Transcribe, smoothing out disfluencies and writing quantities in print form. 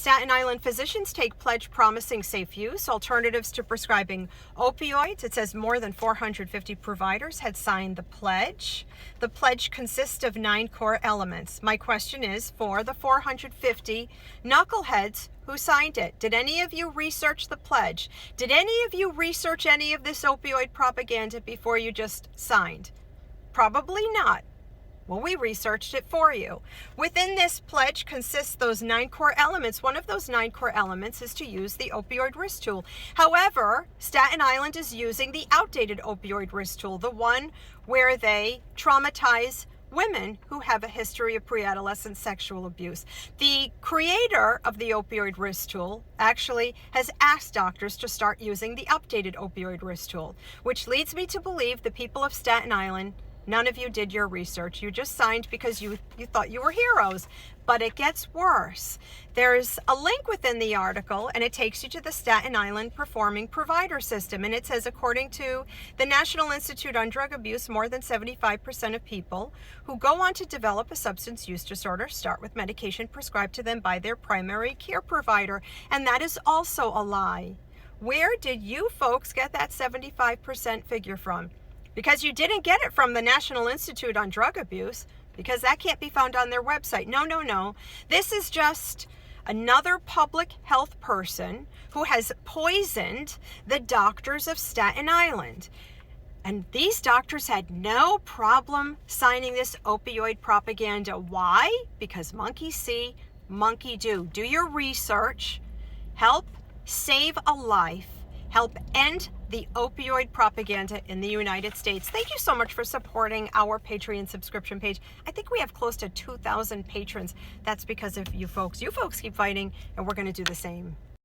Staten Island physicians take pledge promising safe use, alternatives to prescribing opioids. It says more than 450 providers had signed the pledge. The pledge consists of 9 core elements. My question is, for the 450 knuckleheads who signed it, did any of you research the pledge? Did any of you research any of this opioid propaganda before you just signed? Probably not. Well, we researched it for you. Within this pledge consists those 9 core elements. One of those 9 core elements is to use the opioid risk tool. However, Staten Island is using the outdated opioid risk tool, the one where they traumatize women who have a history of pre-adolescent sexual abuse. The creator of the opioid risk tool actually has asked doctors to start using the updated opioid risk tool, which leads me to believe the people of Staten Island, none of you did your research. You just signed because you thought you were heroes. But it gets worse. There's a link within the article, and it takes you to the Staten Island Performing Provider System. And it says, according to the National Institute on Drug Abuse, more than 75% of people who go on to develop a substance use disorder start with medication prescribed to them by their primary care provider. And that is also a lie. Where did you folks get that 75% figure from? Because you didn't get it from the National Institute on Drug Abuse, because that can't be found on their website. No. This is just another public health person who has poisoned the doctors of Staten Island. And these doctors had no problem signing this opioid propaganda. Why? Because monkey see, monkey do. Do your research. Help save a life. Help end the opioid propaganda in the United States. Thank you so much for supporting our Patreon subscription page. I think we have close to 2,000 patrons. That's because of you folks. You folks keep fighting, and we're going to do the same.